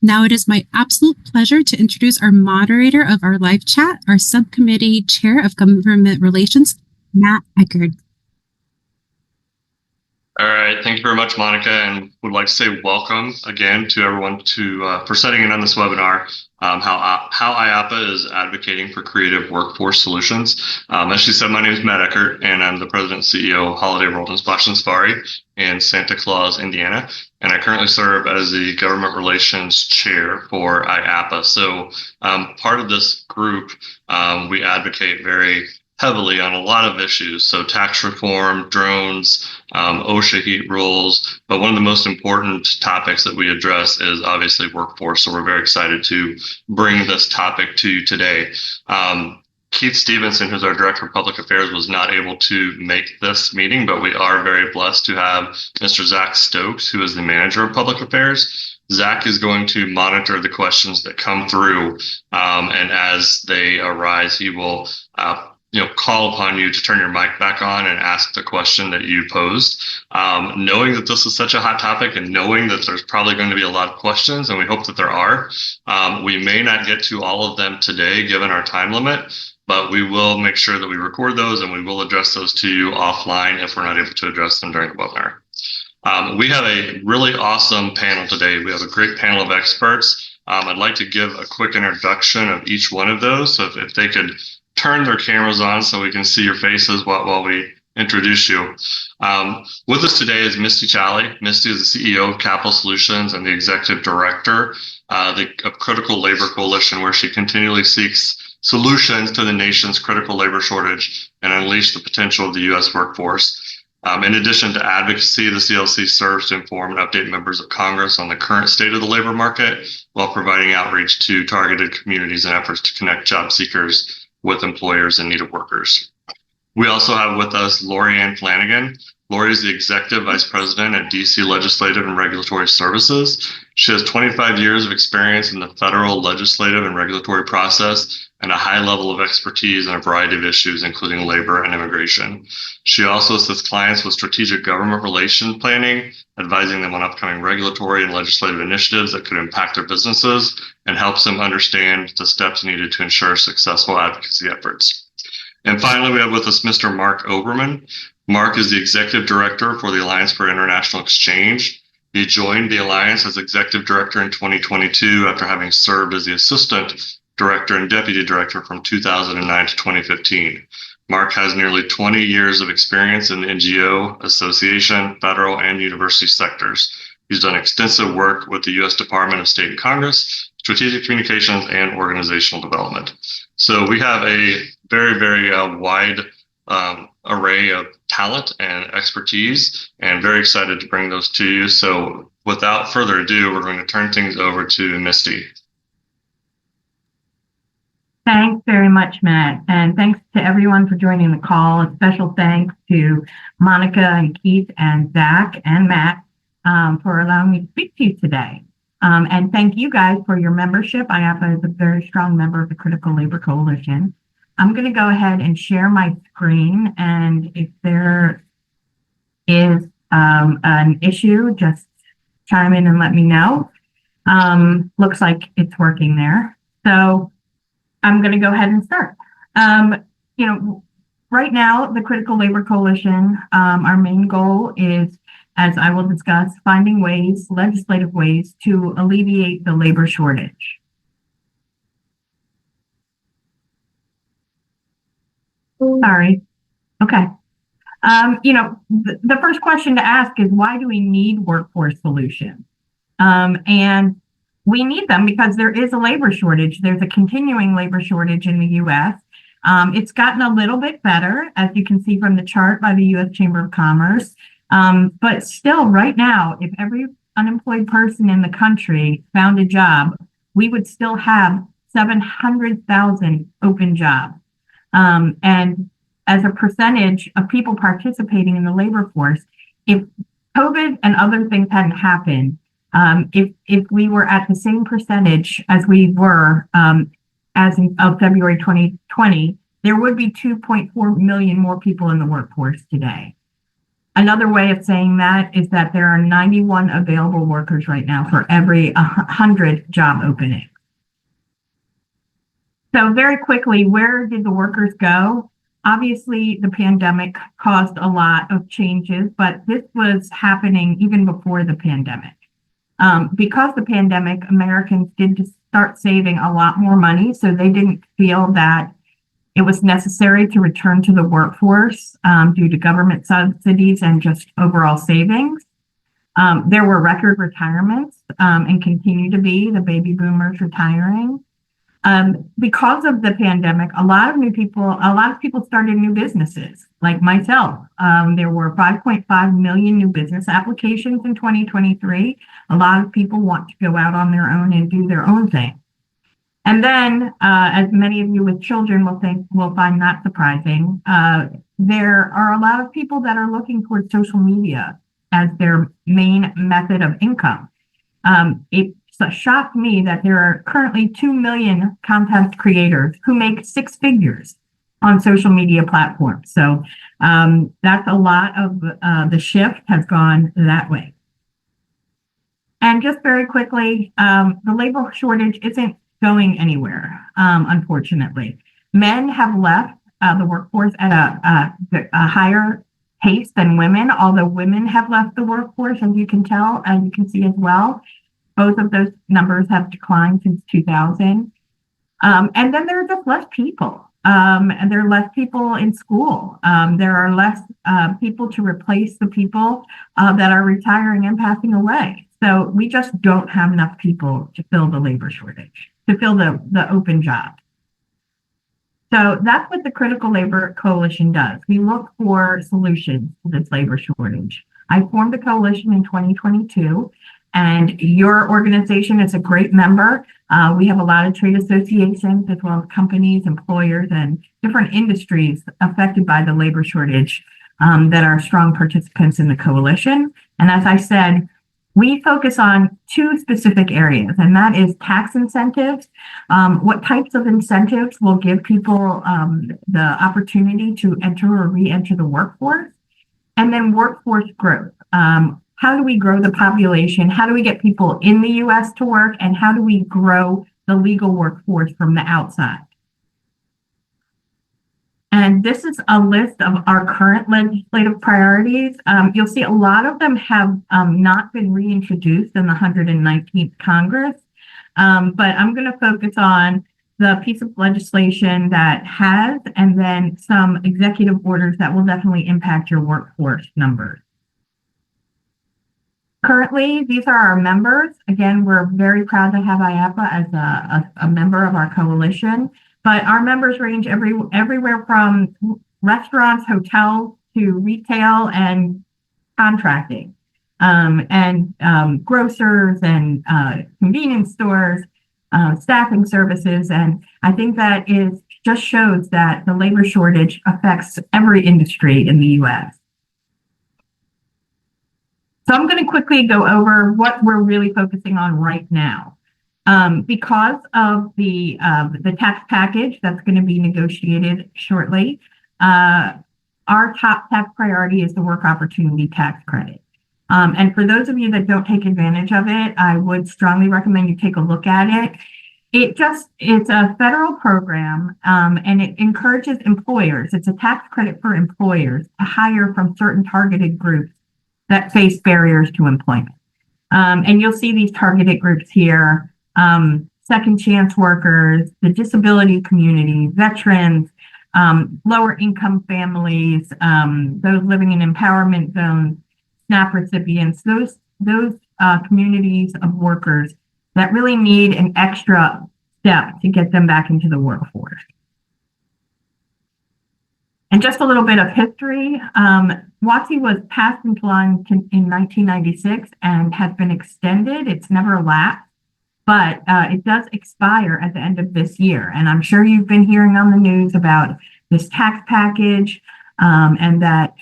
Now it is my absolute pleasure to introduce our moderator of our live chat, our subcommittee chair of government relations, Matt Eckert. All right, thank you very much, Monica, and would like to say welcome again to everyone for setting in on this webinar, how IAPA is advocating for creative workforce solutions. As she said, my name is Matt Eckert, and I'm the president and CEO of Holiday World and Splash and Safari in Santa Claus, Indiana, and I currently serve as the government relations chair for IAPA. So part of this group, we advocate very heavily on a lot of issues. So tax reform, drones, OSHA heat rules. But one of the most important topics that we address is obviously workforce. So we're very excited to bring this topic to you today. Keith Stevenson, who's our Director of Public Affairs, was not able to make this meeting, but we are very blessed to have Mr. Zach Stokes, who is the Manager of Public Affairs. Zach is going to monitor the questions that come through, and as they arise, he will call upon you to turn your mic back on and ask the question that you posed. Knowing that this is such a hot topic and knowing that there's probably going to be a lot of questions, and we hope that there are, we may not get to all of them today given our time limit, but we will make sure that we record those and we will address those to you offline if we're not able to address them during the webinar. We have a really awesome panel today. We have a great panel of experts. I'd like to give a quick introduction of each one of those. So if they could turn their cameras on so we can see your faces while we introduce you. With us today is Misty Challey. Misty is the CEO of Capital Solutions and the Executive Director of Critical Labor Coalition, where she continually seeks solutions to the nation's critical labor shortage and unleash the potential of the U.S. workforce. In addition to advocacy, the CLC serves to inform and update members of Congress on the current state of the labor market while providing outreach to targeted communities and efforts to connect job seekers with employers in need of workers. We also have with us Lori Ann Flanagan. Lori is the Executive Vice President at DC Legislative and Regulatory Services. She has 25 years of experience in the federal legislative and regulatory process and a high level of expertise in a variety of issues, including labor and immigration. She also assists clients with strategic government relations planning, advising them on upcoming regulatory and legislative initiatives that could impact their businesses, and helps them understand the steps needed to ensure successful advocacy efforts. And finally, we have with us Mr. Mark Oberman. Mark is the Executive Director for the Alliance for International Exchange. He joined the Alliance as Executive Director in 2022 after having served as the Assistant Director and Deputy Director from 2009 to 2015. Mark has nearly 20 years of experience in the NGO, association, federal, and university sectors. He's done extensive work with the U.S. Department of State and Congress, strategic communications, and organizational development. So we have a very, very wide array of talent and expertise, and very excited to bring those to you. So without further ado, we're going to turn things over to Misty. Thanks very much, Matt, and thanks to everyone for joining the call. A special thanks to Monica and Keith and Zach and Matt for allowing me to speak to you today. And thank you guys for your membership. IAPA is a very strong member of the Critical Labor Coalition. I'm going to go ahead and share my screen, and if there is an issue, just chime in and let me know. Looks like it's working there. So I'm going to go ahead and start. Right now, the Critical Labor Coalition, our main goal is, as I will discuss, finding ways, legislative ways to alleviate the labor shortage. Sorry. Okay. The first question to ask is, why do we need workforce solutions? And we need them because there is a labor shortage. There's a continuing labor shortage in the U.S. It's gotten a little bit better, as you can see from the chart by the U.S. Chamber of Commerce. But still, right now, if every unemployed person in the country found a job, we would still have 700,000 open jobs. And as a percentage of people participating in the labor force, if COVID and other things hadn't happened, if we were at the same percentage as we were as of February 2020, there would be 2.4 million more people in the workforce today. Another way of saying that is that there are 91 available workers right now for every 100 job openings. So very quickly, where did the workers go? Obviously, the pandemic caused a lot of changes, but this was happening even before the pandemic. Because the pandemic, Americans did start saving a lot more money, so they didn't feel that it was necessary to return to the workforce due to government subsidies and just overall savings. There were record retirements and continue to be, the baby boomers retiring. Because of the pandemic, a lot of people started new businesses, like myself. There were 5.5 million new business applications in 2023. A lot of people want to go out on their own and do their own thing. And then, as many of you with children will find that surprising, there are a lot of people that are looking towards social media as their main method of income. It shocked me that there are currently 2 million content creators who make 6 figures on social media platforms. So that's a lot of the shift has gone that way. And just very quickly, the labor shortage isn't going anywhere, unfortunately. Men have left the workforce at a higher pace than women, although women have left the workforce, as you can tell, as you can see as well. Both of those numbers have declined since 2000. And then there are just less people. And there are less people in school. There are less people to replace the people that are retiring and passing away. So we just don't have enough people to fill the labor shortage, to fill the open jobs. So that's what the Critical Labor Coalition does. We look for solutions to this labor shortage. I formed the coalition in 2022. And your organization is a great member. We have a lot of trade associations, as well as companies, employers, and different industries affected by the labor shortage that are strong participants in the coalition. And as I said, we focus on 2 specific areas, and that is tax incentives. What types of incentives will give people the opportunity to enter or re-enter the workforce? And then workforce growth. How do we grow the population? How do we get people in the U.S. to work? And how do we grow the legal workforce from the outside? And this is a list of our current legislative priorities. You'll see a lot of them have not been reintroduced in the 119th Congress. But I'm going to focus on the piece of legislation that has, and then some executive orders that will definitely impact your workforce numbers. Currently, these are our members. Again, we're very proud to have IAPA as a member of our coalition, but our members range everywhere from restaurants, hotels, to retail and contracting, and grocers and convenience stores, staffing services. And I think that just shows that the labor shortage affects every industry in the U.S. So I'm going to quickly go over what we're really focusing on right now. Because of the tax package that's going to be negotiated shortly, our top tax priority is the Work Opportunity Tax Credit. And for those of you that don't take advantage of it, I would strongly recommend you take a look at it. It's a federal program, and it encourages employers. It's a tax credit for employers to hire from certain targeted groups that face barriers to employment. And you'll see these targeted groups here: second chance workers, the disability community, veterans, lower income families, those living in empowerment zones, SNAP recipients, those communities of workers that really need an extra step to get them back into the workforce. And just a little bit of history. WOTC was passed into law in 1996 and has been extended. It's never lapsed, but it does expire at the end of this year. And I'm sure you've been hearing on the news about this tax package, and that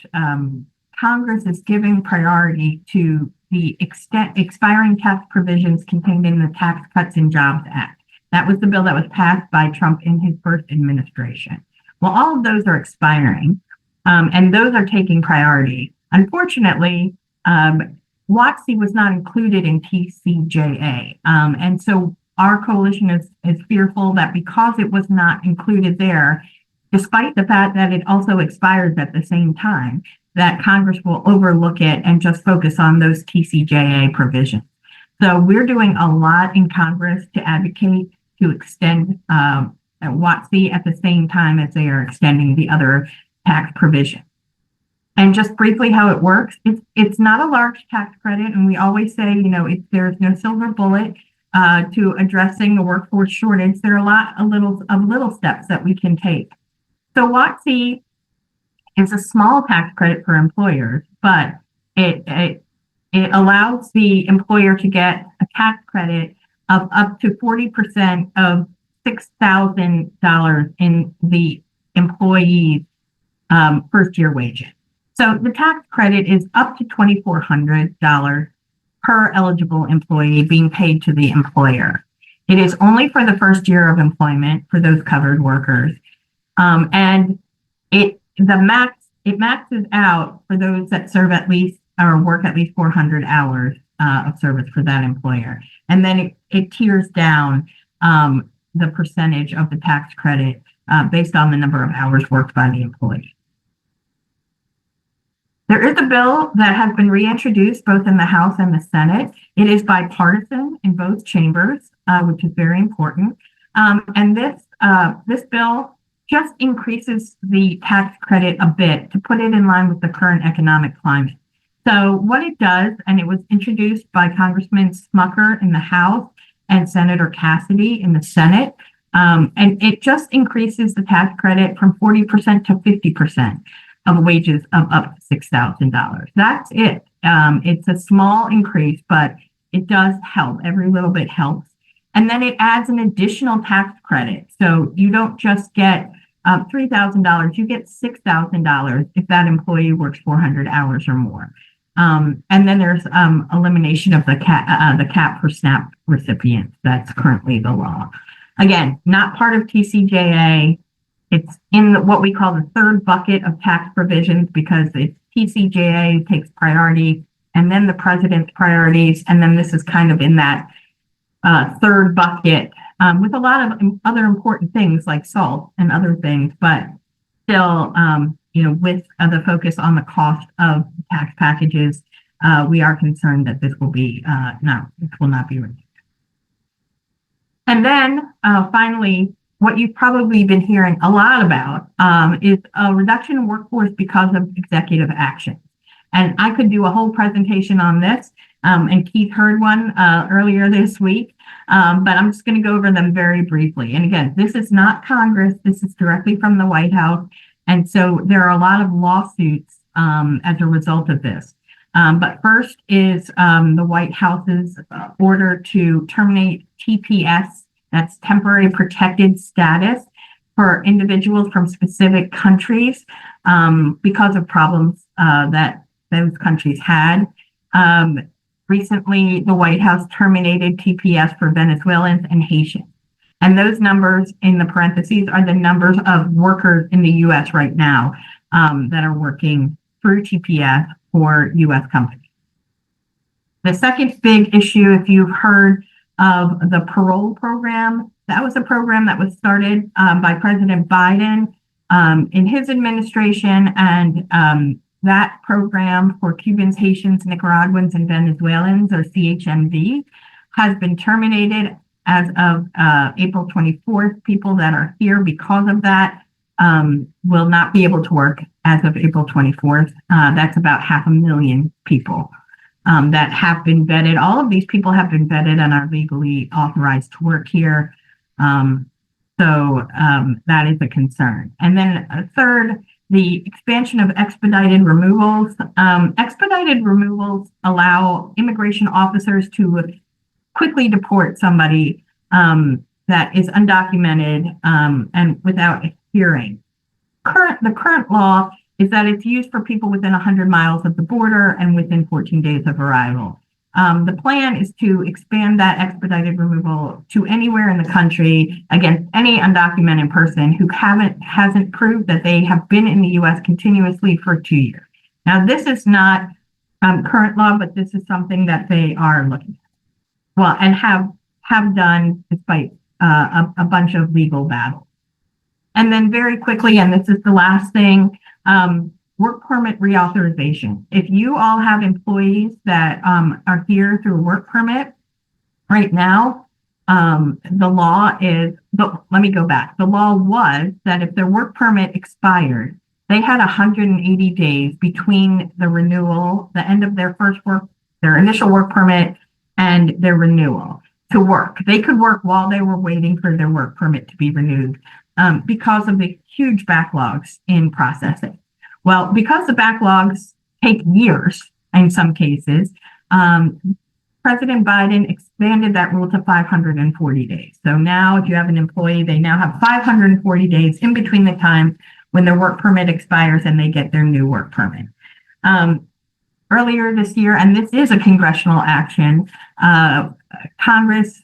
Congress is giving priority to the expiring tax provisions contained in the Tax Cuts and Jobs Act. That was the bill that was passed by Trump in his first administration. Well, all of those are expiring, and those are taking priority. Unfortunately, WOTC was not included in TCJA. And so our coalition is fearful that because it was not included there, despite the fact that it also expires at the same time, that Congress will overlook it and just focus on those TCJA provisions. So we're doing a lot in Congress to advocate to extend WOTC at the same time as they are extending the other tax provisions. And just briefly how it works, it's not a large tax credit. And we always say, there's no silver bullet to addressing the workforce shortage. There are a little steps that we can take. So WOTC is a small tax credit for employers, but it allows the employer to get a tax credit of up to 40% of $6,000 in the employee's first year wages. So the tax credit is up to $2,400 per eligible employee being paid to the employer. It is only for the first year of employment for those covered workers. And it maxes out for those that serve at least or work at least 400 hours of service for that employer. And then it tiers down the percentage of the tax credit based on the number of hours worked by the employee. There is a bill that has been reintroduced both in the House and the Senate. It is bipartisan in both chambers, which is very important. And this bill just increases the tax credit a bit to put it in line with the current economic climate. So what it does, and it was introduced by Congressman Smucker in the House and Senator Cassidy in the Senate, and it just increases the tax credit from 40% to 50% of wages of up to $6,000. That's it. It's a small increase, but it does help. Every little bit helps. And then it adds an additional tax credit. So you don't just get $3,000, you get $6,000 if that employee works 400 hours or more. And then there's elimination of the cap for SNAP recipients. That's currently the law. Again, not part of TCJA. It's in what we call the third bucket of tax provisions because it's TCJA takes priority and then the president's priorities. And then this is kind of in that third bucket with a lot of other important things like SALT and other things, but still, with the focus on the cost of tax packages, we are concerned that this will not be reduced. And then finally, what you've probably been hearing a lot about is a reduction in workforce because of executive action. And I could do a whole presentation on this, and Keith heard one earlier this week, but I'm just going to go over them very briefly. And again, this is not Congress. This is directly from the White House. And so there are a lot of lawsuits as a result of this. But first is the White House's order to terminate TPS, that's temporary protected status for individuals from specific countries because of problems that those countries had. Recently, the White House terminated TPS for Venezuelans and Haitians. And those numbers in the parentheses are the numbers of workers in the U.S. right now that are working through TPS for U.S. companies. The second big issue, if you've heard of the parole program, that was a program that was started by President Biden in his administration. And that program for Cubans, Haitians, Nicaraguans, and Venezuelans, or CHMV, has been terminated as of April 24th. People that are here because of that will not be able to work as of April 24th. That's about 500,000 people that have been vetted. All of these people have been vetted and are legally authorized to work here. So that is a concern. And then third, the expansion of expedited removals. Expedited removals allow immigration officers to quickly deport somebody that is undocumented and without a hearing. The current law is that it's used for people within 100 miles of the border and within 14 days of arrival. The plan is to expand that expedited removal to anywhere in the country against any undocumented person who hasn't proved that they have been in the U.S. continuously for 2 years. Now, this is not current law, but this is something that they are looking at. Well, and have done despite a bunch of legal battles. And then very quickly, and this is the last thing, work permit reauthorization. If you all have employees that are here through work permit right now, the law is, let me go back. The law was that if their work permit expired, they had 180 days between the renewal, the end of their initial work permit and their renewal to work. They could work while they were waiting for their work permit to be renewed because of the huge backlogs in processing. Well, because the backlogs take years in some cases, President Biden expanded that rule to 540 days. So now if you have an employee, they now have 540 days in between the time when their work permit expires and they get their new work permit. Earlier this year, and this is a congressional action, Congress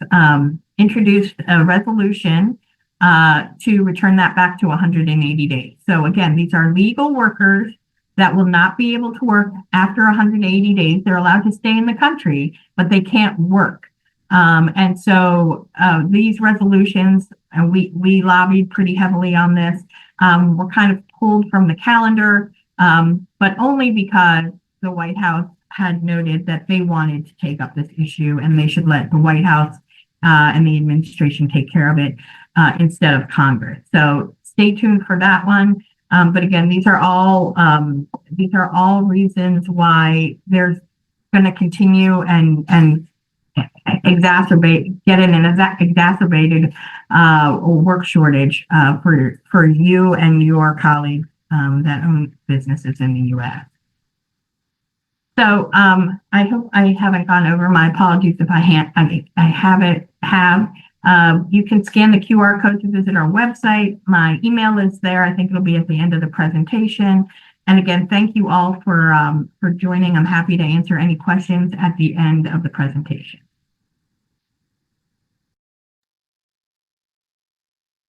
introduced a resolution to return that back to 180 days. So again, these are legal workers that will not be able to work after 180 days. They're allowed to stay in the country, but they can't work. And so these resolutions, and we lobbied pretty heavily on this, were kind of pulled from the calendar, but only because the White House had noted that they wanted to take up this issue and they should let the White House and the administration take care of it instead of Congress. So stay tuned for that one. But again, these are all reasons why there's going to continue and get in an exacerbated work shortage for you and your colleagues that own businesses in the U.S. So I hope I haven't gone over. My apologies if I haven't. You can scan the QR code to visit our website. My email is there. I think it'll be at the end of the presentation. And again, thank you all for joining. I'm happy to answer any questions at the end of the presentation.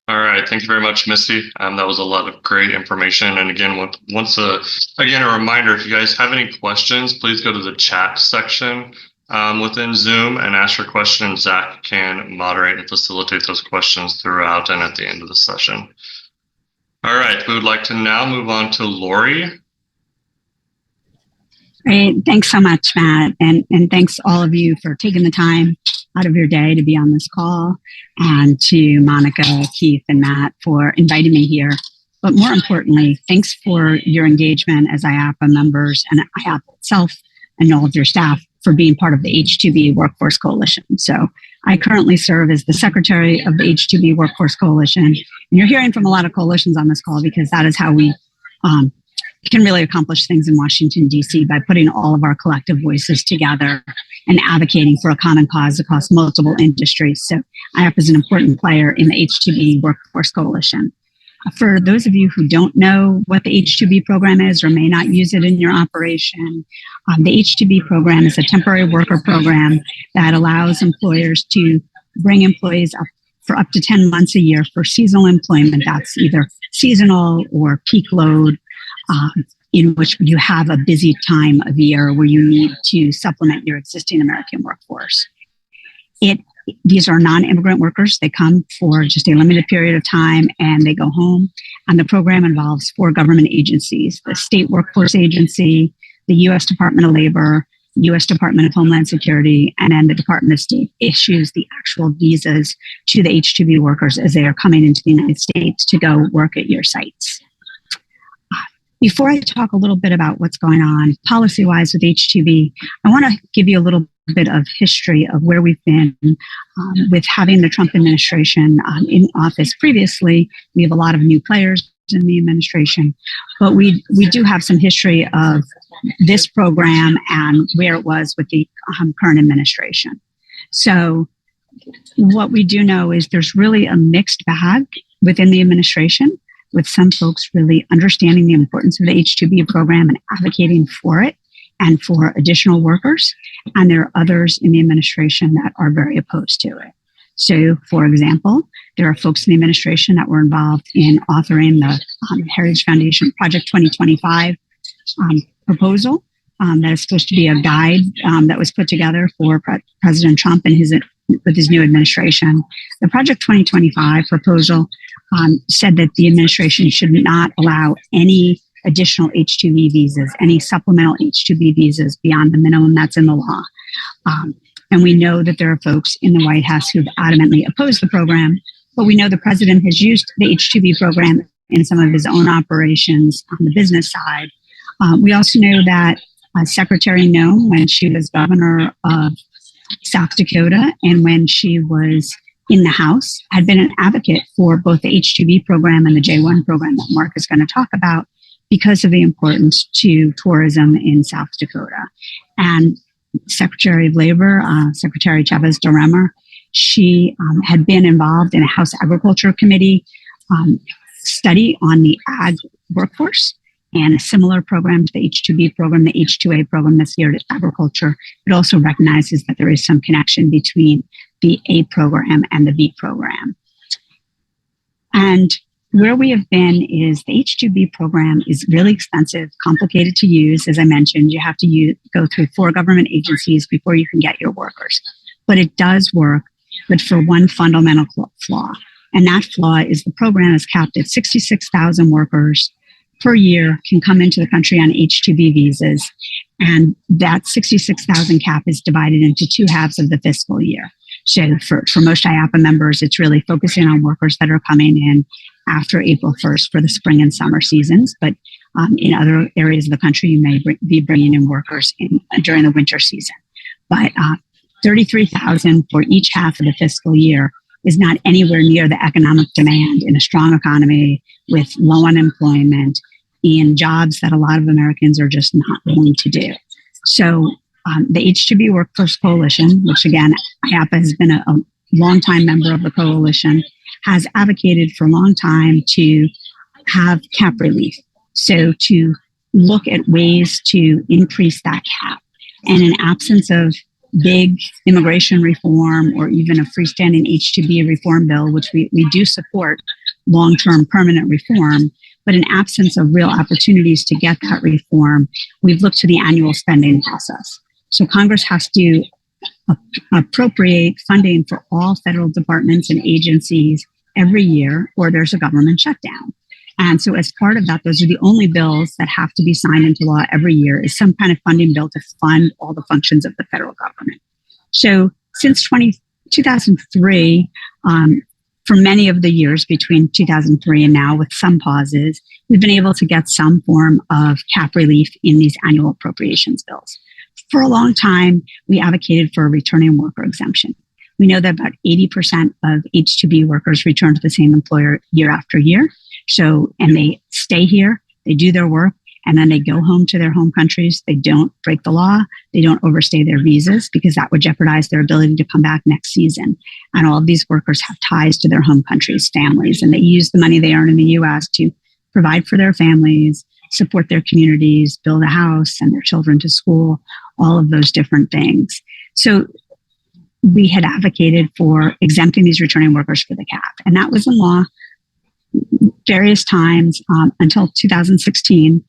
All right, thank you very much, Misty. That was a lot of great information. And again, a reminder, if you guys have any questions, please go to the chat section within Zoom and ask your question. Zach can moderate and facilitate those questions throughout and at the end of the session. All right, we would like to now move on to Lori. Great, thanks so much, Matt. And thanks all of you for taking the time out of your day to be on this call, and to Monica, Keith, and Matt for inviting me here. But more importantly, thanks for your engagement as IAPA members and IAPA itself and all of your staff for being part of the H2B Workforce Coalition. So I currently serve as the secretary of the H2B Workforce Coalition. And you're hearing from a lot of coalitions on this call because that is how we can really accomplish things in Washington, D.C. by putting all of our collective voices together and advocating for a common cause across multiple industries. So IAPA is an important player in the H2B Workforce Coalition. For those of you who don't know what the H2B program is or may not use it in your operation, the H2B program is a temporary worker program that allows employers to bring employees up for up to 10 months a year for seasonal employment. That's either seasonal or peak load, in which you have a busy time of year where you need to supplement your existing American workforce. These are non-immigrant workers. They come for just a limited period of time and they go home. And the program involves 4 government agencies: the State Workforce Agency, the U.S. Department of Labor, U.S. Department of Homeland Security, and then the Department of State issues the actual visas to the H-2B workers as they are coming into the United States to go work at your sites. Before I talk a little bit about what's going on policy-wise with H-2B, I want to give you a little bit of history of where we've been with having the Trump administration in office previously. We have a lot of new players in the administration, but we do have some history of this program and where it was with the current administration. So what we do know is there's really a mixed bag within the administration, with some folks really understanding the importance of the H-2B program and advocating for it and for additional workers. And there are others in the administration that are very opposed to it. So, for example, there are folks in the administration that were involved in authoring the Heritage Foundation Project 2025 proposal that is supposed to be a guide that was put together for President Trump and with his new administration. The Project 2025 proposal said that the administration should not allow any additional H-2B visas, any supplemental H-2B visas beyond the minimum that's in the law. And we know that there are folks in the White House who've adamantly opposed the program, but we know the president has used the H-2B program in some of his own operations on the business side. We also know that Secretary Noem, when she was governor of South Dakota and when she was in the House, had been an advocate for both the H-2B program and the J-1 program that Mark is going to talk about because of the importance to tourism in South Dakota. And Secretary of Labor, Secretary Chavez DeRemer, she had been involved in a House Agriculture Committee study on the ag workforce and a similar program to the H-2B program, the H-2A program that's geared at agriculture. It also recognizes that there is some connection between the A program and the B program. And where we have been is the H-2B program is really expensive, complicated to use. As I mentioned, you have to go through 4 government agencies before you can get your workers. But it does work, but for one fundamental flaw. And that flaw is the program is capped at 66,000 workers per year can come into the country on H-2B visas. And that 66,000 cap is divided into 2 halves of the fiscal year. So for most IAPA members, it's really focusing on workers that are coming in after April 1st for the spring and summer seasons. But in other areas of the country, you may be bringing in workers during the winter season. But 33,000 for each half of the fiscal year is not anywhere near the economic demand in a strong economy with low unemployment in jobs that a lot of Americans are just not willing to do. So the H-2B Workforce Coalition, which again, IAPA has been a longtime member of the coalition, has advocated for a long time to have cap relief. So to look at ways to increase that cap. And in absence of big immigration reform or even a freestanding H-2B reform bill, which we do support long-term permanent reform, but in absence of real opportunities to get that reform, we've looked to the annual spending process. So Congress has to appropriate funding for all federal departments and agencies every year, or there's a government shutdown. And so as part of that, those are the only bills that have to be signed into law every year is some kind of funding bill to fund all the functions of the federal government. So since 2003, for many of the years between 2003 and now, with some pauses, we've been able to get some form of cap relief in these annual appropriations bills. For a long time, we advocated for a returning worker exemption. We know that about 80% of H-2B workers return to the same employer year after year. So, and they stay here, they do their work, and then they go home to their home countries. They don't break the law. They don't overstay their visas because that would jeopardize their ability to come back next season. And all of these workers have ties to their home countries, families, and they use the money they earn in the U.S. to provide for their families, support their communities, build a house, send their children to school, all of those different things. So we had advocated for exempting these returning workers for the cap. And that was in law various times until 2016,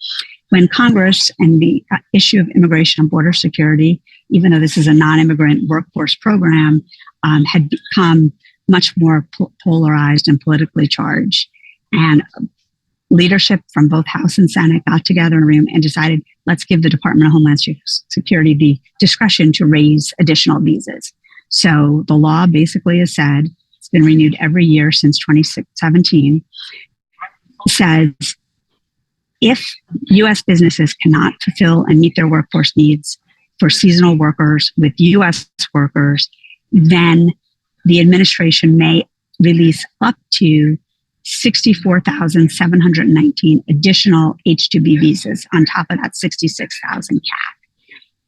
when Congress and the issue of immigration and border security, even though this is a non-immigrant workforce program, had become much more polarized and politically charged. And leadership from both House and Senate got together in a room and decided, let's give the Department of Homeland Security the discretion to raise additional visas. So the law basically has said, it's been renewed every year since 2017, says if U.S. businesses cannot fulfill and meet their workforce needs for seasonal workers with U.S. workers, then the administration may release up to 64,719 additional H-2B visas on top of that 66,000 cap.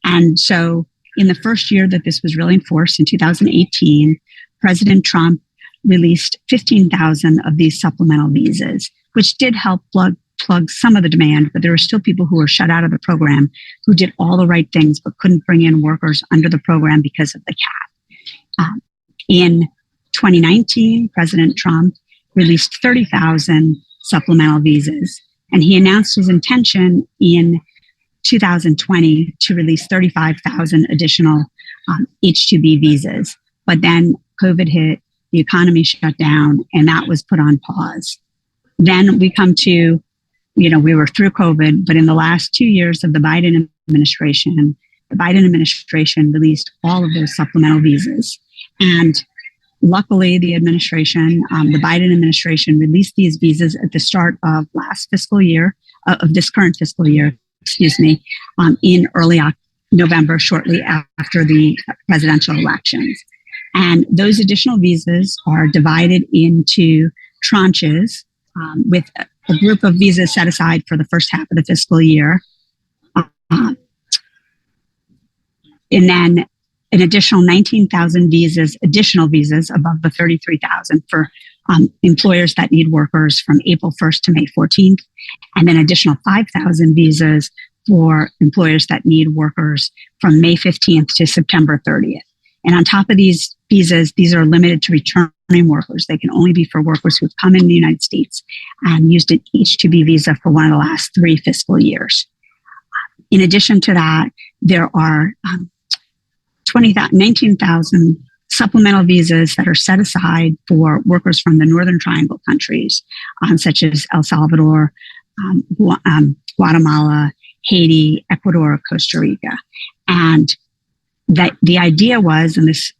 And so in the first year that this was really enforced in 2018, President Trump released 15,000 of these supplemental visas, which did help plug some of the demand, but there were still people who were shut out of the program who did all the right things but couldn't bring in workers under the program because of the cap. In 2019, President Trump released 30,000 supplemental visas, and he announced his intention in 2020 to release 35,000 additional H-2B visas. But then COVID hit, the economy shut down, and that was put on pause. Then we come to, we were through COVID, but in the last 2 years of the Biden administration released all of those supplemental visas. And luckily, the Biden administration released these visas at the start of this current fiscal year, in early November, shortly after the presidential elections. And those additional visas are divided into tranches with a group of visas set aside for the first half of the fiscal year. And then an additional 19,000 additional visas above the 33,000 for employers that need workers from April 1st to May 14th, and then additional 5,000 visas for employers that need workers from May 15th to September 30th. And on top of these visas, these are limited to returning workers. They can only be for workers who've come in the United States and used an H-2B visa for one of the last 3 fiscal years. In addition to that, there are 19,000 supplemental visas that are set aside for workers from the Northern Triangle countries, such as El Salvador, Guatemala, Haiti, Ecuador, Costa Rica. And that the idea was, and this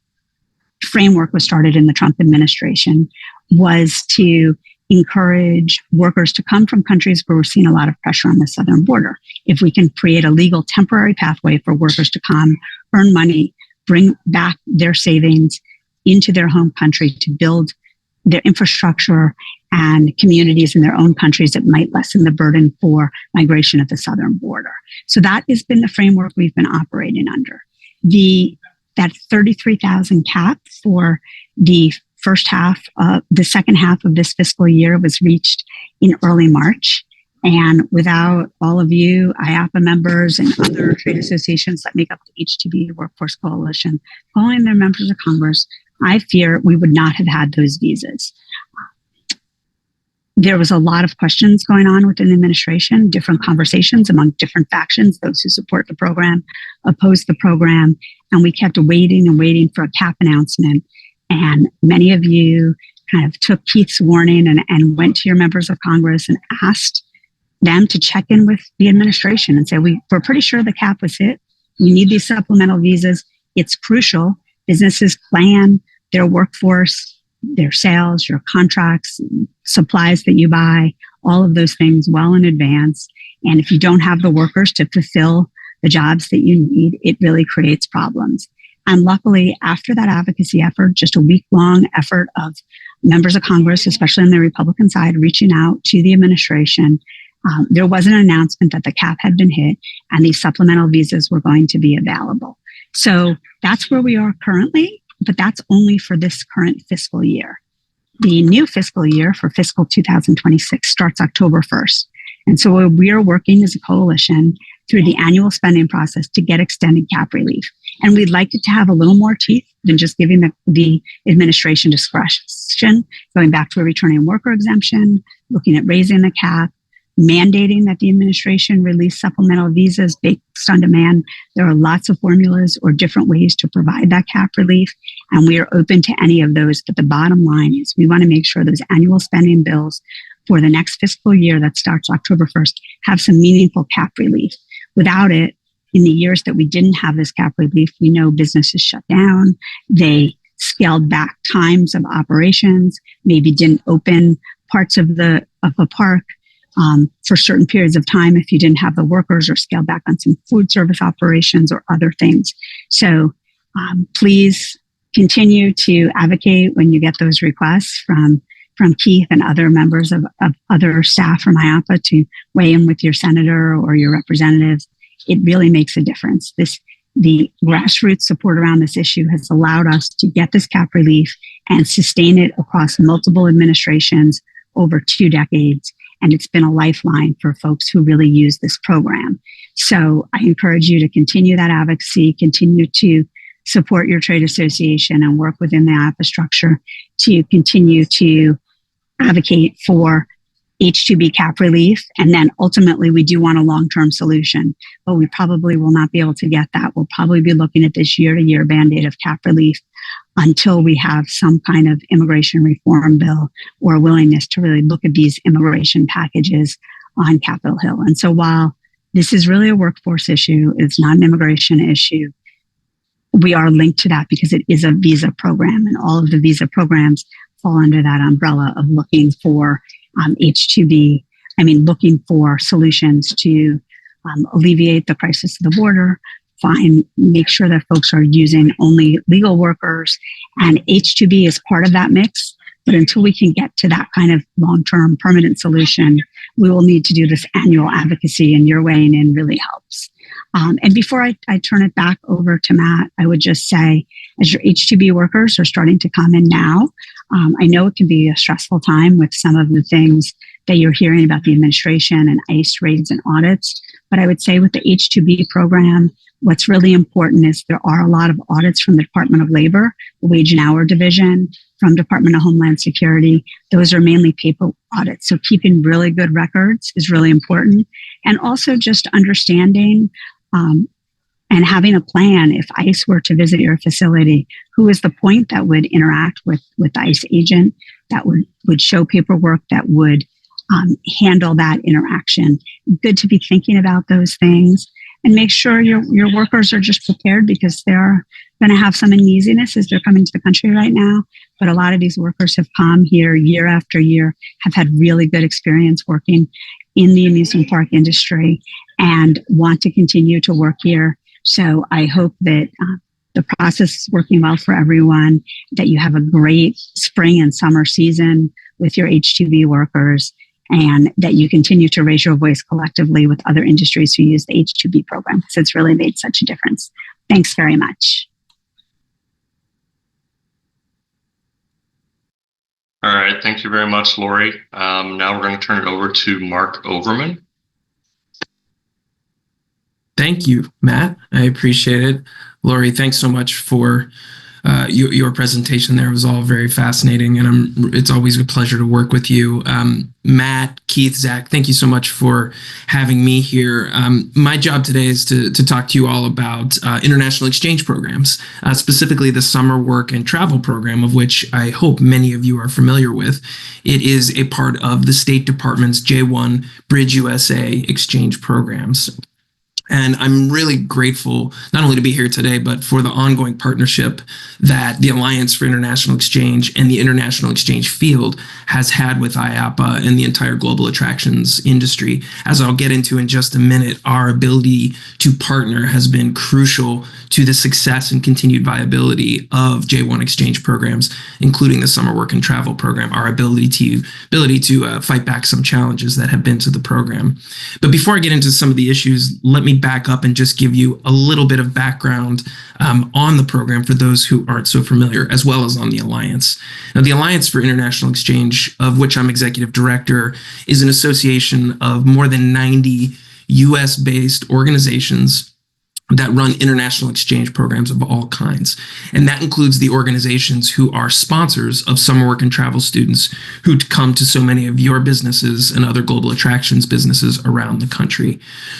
framework was started in the Trump administration, was to encourage workers to come from countries where we're seeing a lot of pressure on the southern border. If we can create a legal temporary pathway for workers to come, earn money, bring back their savings into their home country to build their infrastructure and communities in their own countries, it might lessen the burden for migration at the southern border. So that has been the framework we've been operating under. That 33,000 cap for the second half of this fiscal year was reached in early March. And without all of you, IAPA members and other trade associations that make up the H-2B Workforce Coalition, calling their members of Congress, I fear we would not have had those visas. There was a lot of questions going on within the administration, different conversations among different factions, those who support the program, oppose the program, and we kept waiting and waiting for a cap announcement. And many of you kind of took Keith's warning and went to your members of Congress and asked them to check in with the administration and say, we're pretty sure the cap was hit. We need these supplemental visas. It's crucial. Businesses plan their workforce, their sales, your contracts, supplies that you buy, all of those things well in advance. And if you don't have the workers to fulfill the jobs that you need, it really creates problems. And luckily, after that advocacy effort, just a week-long effort of members of Congress, especially on the Republican side, reaching out to the administration, there was an announcement that the cap had been hit and these supplemental visas were going to be available. So that's where we are currently, but that's only for this current fiscal year. The new fiscal year for fiscal 2026 starts October 1st. And so we are working as a coalition through the annual spending process to get extended cap relief. And we'd like it to have a little more teeth than just giving the administration discretion, going back to a returning worker exemption, looking at raising the cap, mandating that the administration release supplemental visas based on demand. There are lots of formulas or different ways to provide that cap relief, and we are open to any of those. But the bottom line is we want to make sure those annual spending bills for the next fiscal year that starts October 1st have some meaningful cap relief. Without it, in the years that we didn't have this cap relief, we know businesses shut down, they scaled back times of operations, maybe didn't open parts of a park for certain periods of time if you didn't have the workers, or scale back on some food service operations or other things. So please continue to advocate when you get those requests from Keith and other members of other staff from IAPA to weigh in with your senator or your representatives. It really makes a difference. The grassroots support around this issue has allowed us to get this cap relief and sustain it across multiple administrations over 2 decades. And it's been a lifeline for folks who really use this program. So I encourage you to continue that advocacy, continue to support your trade association and work within the IAPA structure to continue to advocate for H-2B cap relief. And then ultimately we do want a long-term solution, but we probably will not be able to get that. We'll probably be looking at this year-to-year Band-Aid of cap relief until we have some kind of immigration reform bill or a willingness to really look at these immigration packages on Capitol Hill. And so while this is really a workforce issue, it's not an immigration issue, we are linked to that because it is a visa program, and all of the visa programs fall under that umbrella of looking for H-2B, looking for solutions to alleviate the crisis of the border, make sure that folks are using only legal workers, and H-2B is part of that mix. But until we can get to that kind of long-term permanent solution, we will need to do this annual advocacy, and your weighing in really helps. And before I turn it back over to Matt, I would just say, as your H-2B workers are starting to come in now, I know it can be a stressful time with some of the things that you're hearing about the administration and ICE raids and audits. But I would say with the H-2B program, what's really important is there are a lot of audits from the Department of Labor, the Wage and Hour Division, from Department of Homeland Security. Those are mainly paper audits. So keeping really good records is really important. And also just understanding and having a plan. If ICE were to visit your facility, who is the point that would interact with the ICE agent, that would show paperwork, that would handle that interaction. Good to be thinking about those things, and make sure your workers are just prepared, because they're going to have some uneasiness as they're coming to the country right now. But a lot of these workers have come here year after year, have had really good experience working in the amusement park industry, and want to continue to work here. So I hope that the process is working well for everyone, that you have a great spring and summer season with your H-2B workers, and that you continue to raise your voice collectively with other industries who use the H-2B program, because it's really made such a difference. Thanks very much. All right, thank you very much, Lori. Now we're going to turn it over to Mark Overman. Thank you, Matt. I appreciate it. Lori, thanks so much for your presentation there. It was all very fascinating, and it's always a pleasure to work with you. Matt, Keith, Zach, thank you so much for having me here. My job today is to talk to you all about international exchange programs, specifically the summer work and travel program, of which I hope many of you are familiar with. It is a part of the State Department's J-1 Bridge USA exchange programs. And I'm really grateful not only to be here today, but for the ongoing partnership that the Alliance for International Exchange and the international exchange field has had with IAPA and the entire global attractions industry. As I'll get into in just a minute, our ability to partner has been crucial to the success and continued viability of J-1 exchange programs, including the summer work and travel program, our ability to fight back some challenges that have been to the program. But before I get into some of the issues, let me back up and just give you a little bit of background on the program for those who aren't so familiar, as well as on the Alliance. Now, the Alliance for International Exchange, of which I'm executive director, is an association of more than 90 US-based organizations that run international exchange programs of all kinds. And that includes the organizations who are sponsors of summer work and travel students who come to so many of your businesses and other global attractions businesses around the country.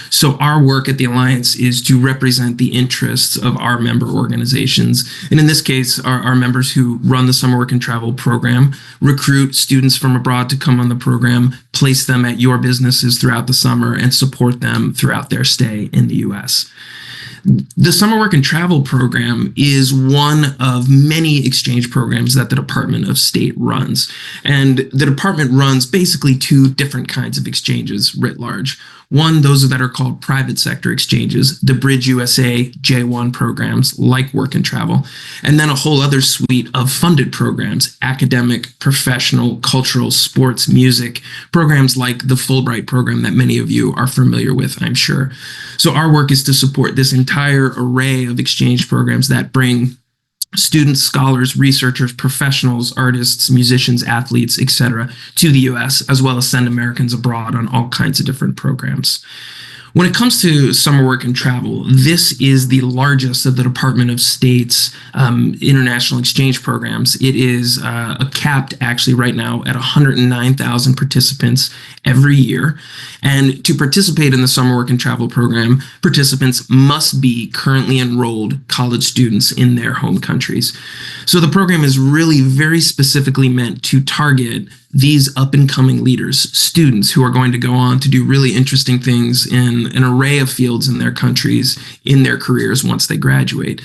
So our work at the Alliance is to represent the interests of our member organizations. And in this case, our members who run the summer work and travel program recruit students from abroad to come on the program, place them at your businesses throughout the summer, and support them throughout their stay in the US. The Summer Work and Travel Program is one of many exchange programs that the Department of State runs. And the department runs basically two different kinds of exchanges writ large. One, those that are called private sector exchanges, the Bridge USA J-1 programs like work and travel, and then a whole other suite of funded programs, academic, professional, cultural, sports, music, programs like the Fulbright program that many of you are familiar with, I'm sure. So our work is to support this entire array of exchange programs that bring students, scholars, researchers, professionals, artists, musicians, athletes, etc., to the US, as well as send Americans abroad on all kinds of different programs. When it comes to summer work and travel, this is the largest of the Department of State's international exchange programs. It is capped actually right now at 109,000 participants every year. And to participate in the summer work and travel program, participants must be currently enrolled college students in their home countries. So the program is really very specifically meant to target these up and coming leaders, students who are going to go on to do really interesting things in an array of fields in their countries, in their careers once they graduate.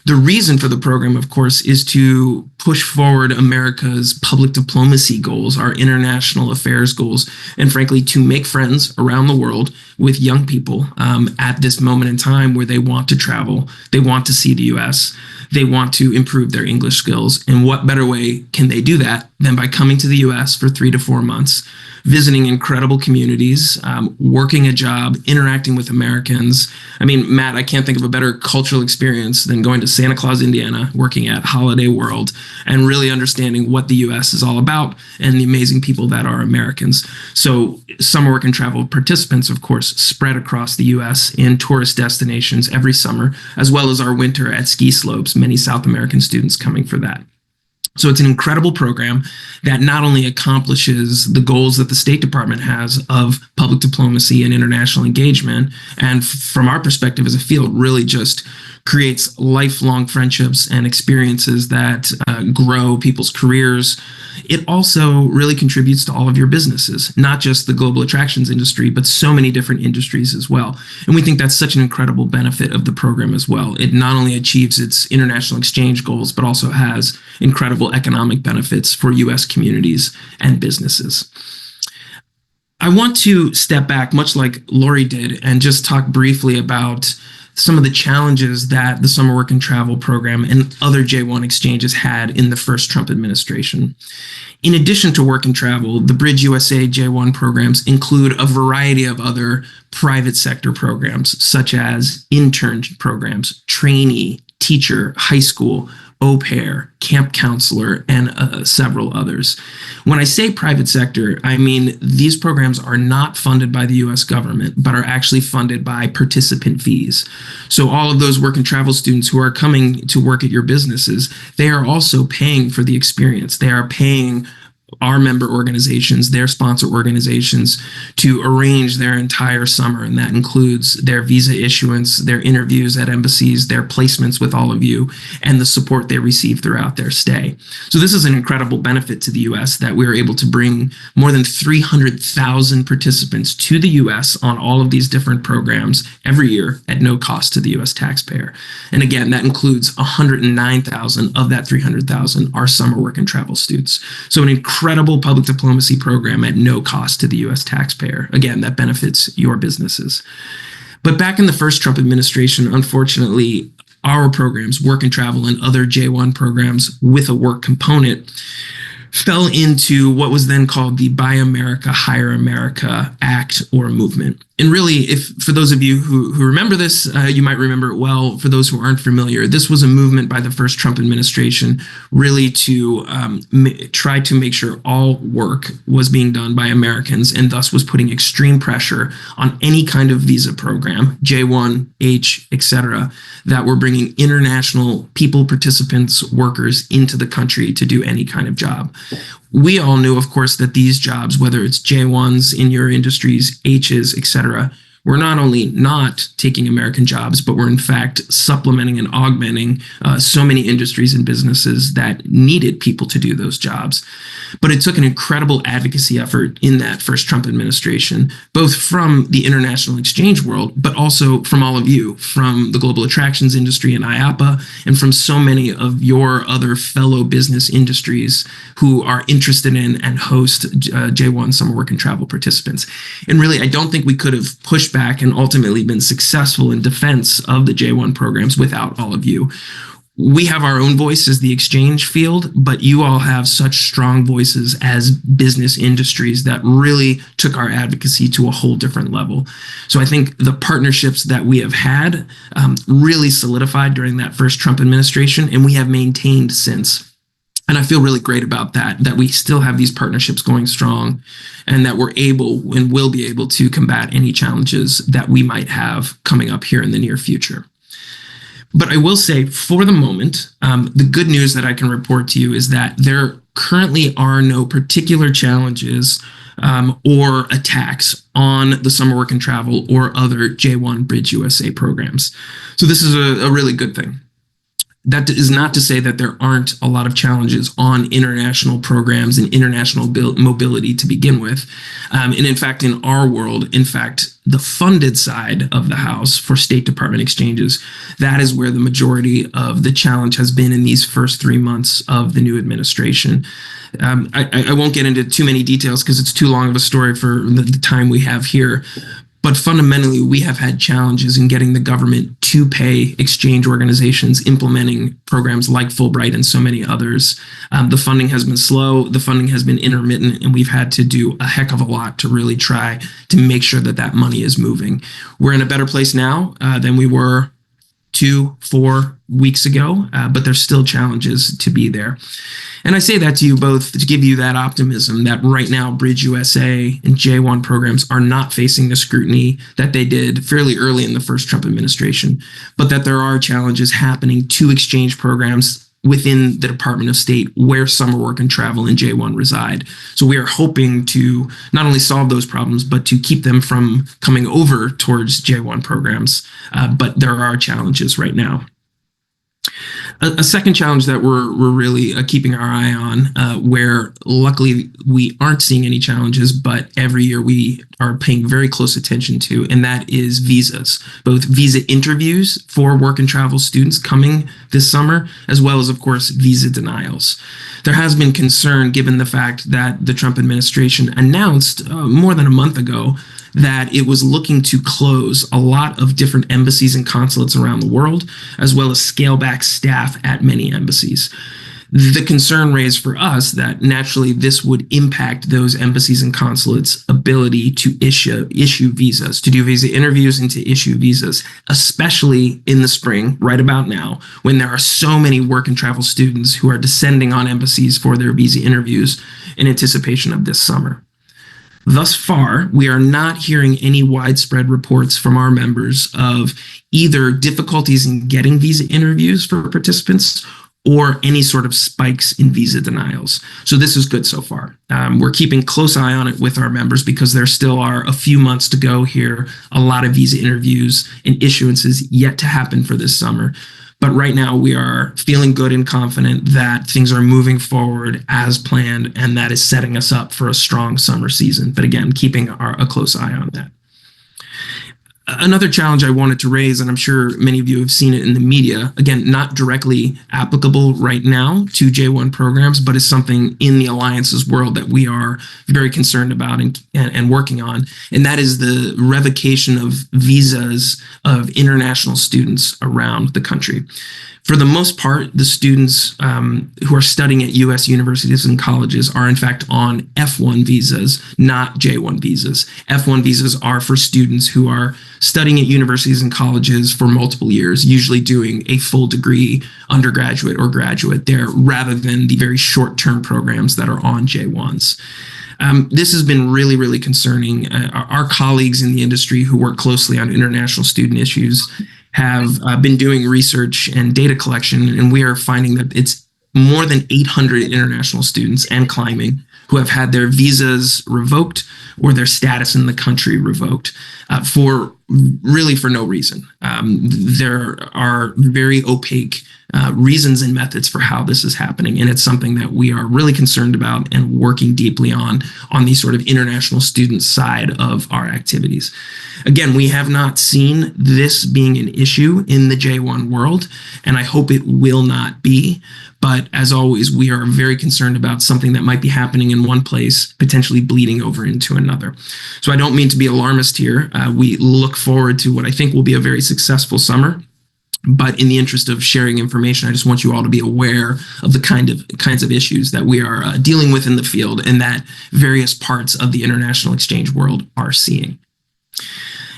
The reason for the program, of course, is to push forward America's public diplomacy goals, our international affairs goals, and frankly, to make friends around the world with young people at this moment in time where they want to travel, they want to see the U.S., they want to improve their English skills. And what better way can they do that than by coming to the U.S. for 3 to 4 months, visiting incredible communities, working a job, interacting with Americans. I mean, Matt, I can't think of a better cultural experience than going to Santa Claus, Indiana, working at Holiday World, and really understanding what the U.S. is all about and the amazing people that are Americans. So summer work and travel participants, of course, spread across the U.S. in tourist destinations every summer, as well as our winter at ski slopes, many South American students coming for that. So it's an incredible program that not only accomplishes the goals that the State Department has of public diplomacy and international engagement, and from our perspective as a field, really just creates lifelong friendships and experiences that grow people's careers. It also really contributes to all of your businesses, not just the global attractions industry, but so many different industries as well. And we think that's such an incredible benefit of the program as well. It not only achieves its international exchange goals, but also has incredible economic benefits for U.S. communities and businesses. I want to step back, much like Lori did, and just talk briefly about some of the challenges that the summer work and travel program and other J-1 exchanges had in the first Trump administration. In addition to work and travel, the Bridge USA J-1 programs include a variety of other private sector programs, such as intern programs, trainee, teacher, high school, au pair, camp counselor, and several others. When I say private sector, I mean these programs are not funded by the U.S. government, but are actually funded by participant fees. So all of those work and travel students who are coming to work at your businesses, they are also paying for the experience. They are paying our member organizations, their sponsor organizations, to arrange their entire summer. And that includes their visa issuance, their interviews at embassies, their placements with all of you, and the support they receive throughout their stay. So this is an incredible benefit to the U.S. that we are able to bring more than 300,000 participants to the U.S. on all of these different programs every year at no cost to the U.S. taxpayer. And again, that includes 109,000 of that 300,000 are summer work and travel students. So an incredible public diplomacy program at no cost to the U.S. taxpayer. Again, that benefits your businesses. But back in the first Trump administration, unfortunately, our programs, work and travel and other J-1 programs with a work component, fell into what was then called the Buy America, Hire America Act or movement. And really, if for those of you who remember this, you might remember it well. For those who aren't familiar, this was a movement by the first Trump administration really to try to make sure all work was being done by Americans, and thus was putting extreme pressure on any kind of visa program, J-1, H, etc., that were bringing international people, participants, workers into the country to do any kind of job. We all knew, of course, that these jobs, whether it's J-1s in your industries, H's, etc., were not only not taking American jobs, but were in fact supplementing and augmenting so many industries and businesses that needed people to do those jobs. But it took an incredible advocacy effort in that first Trump administration, both from the international exchange world, but also from all of you, from the global attractions industry and IAPA, and from so many of your other fellow business industries who are interested in and host J-1 summer work and travel participants. And really, I don't think we could have pushed back and ultimately been successful in defense of the J-1 programs without all of you. We have our own voice as the exchange field, but you all have such strong voices as business industries that really took our advocacy to a whole different level. So I think the partnerships that we have had really solidified during that first Trump administration, and we have maintained since. And I feel really great about that we still have these partnerships going strong and that we're able and will be able to combat any challenges that we might have coming up here in the near future. But I will say, for the moment, the good news that I can report to you is that there currently are no particular challenges or attacks on the Summer Work and Travel or other J1 Bridge USA programs. So this is a really good thing. That is not to say that there aren't a lot of challenges on international programs and international mobility to begin with. And in fact, in our world, the funded side of the house for State Department exchanges, that is where the majority of the challenge has been in these first 3 months of the new administration. I won't get into too many details because it's too long of a story for the time we have here. But fundamentally, we have had challenges in getting the government to pay exchange organizations implementing programs like Fulbright and so many others. The funding has been slow, the funding has been intermittent, and we've had to do a heck of a lot to really try to make sure that that money is moving. We're in a better place now than we were 2-4 weeks ago, but there's still challenges to be there. And I say that to you both to give you that optimism that right now Bridge USA and J1 programs are not facing the scrutiny that they did fairly early in the first Trump administration, but that there are challenges happening to exchange programs within the Department of State where Summer Work and Travel and J1 reside. So we are hoping to not only solve those problems, but to keep them from coming over towards J1 programs. But there are challenges right now. A second challenge that we're really keeping our eye on, where luckily we aren't seeing any challenges, but every year we are paying very close attention to, and that is visas, both visa interviews for work and travel students coming this summer, as well as, of course, visa denials. There has been concern given the fact that the Trump administration announced more than a month ago that it was looking to close a lot of different embassies and consulates around the world, as well as scale back staff at many embassies. The concern raised for us that naturally this would impact those embassies and consulates' ability to issue visas, to do visa interviews and to issue visas, especially in the spring, right about now, when there are so many work and travel students who are descending on embassies for their visa interviews in anticipation of this summer. Thus far, we are not hearing any widespread reports from our members of either difficulties in getting visa interviews for participants or any sort of spikes in visa denials. So this is good so far. We're keeping a close eye on it with our members because there still are a few months to go here, a lot of visa interviews and issuances yet to happen for this summer. But right now we are feeling good and confident that things are moving forward as planned, and that is setting us up for a strong summer season. But again, keeping a close eye on that. Another challenge I wanted to raise, and I'm sure many of you have seen it in the media, again, not directly applicable right now to J1 programs, but is something in the Alliance's world that we are very concerned about and working on. And that is the revocation of visas of international students around the country. For the most part, the students who are studying at U.S. universities and colleges are in fact on F1 visas, not J1 visas. F1 visas are for students who are studying at universities and colleges for multiple years, usually doing a full degree, undergraduate or graduate there, rather than the very short-term programs that are on J1s. This has been really, really concerning. Our colleagues in the industry who work closely on international student issues have been doing research and data collection, and we are finding that it's more than 800 international students and climbing who have had their visas revoked or their status in the country revoked for no reason. There are very opaque reasons and methods for how this is happening, and it's something that we are really concerned about and working deeply on the sort of international student side of our activities. Again, we have not seen this being an issue in the J1 world, and I hope it will not be. But as always, we are very concerned about something that might be happening in one place, potentially bleeding over into another. So I don't mean to be alarmist here. We look forward to what I think will be a very successful summer. But in the interest of sharing information, I just want you all to be aware of the kinds of issues that we are dealing with in the field and that various parts of the international exchange world are seeing.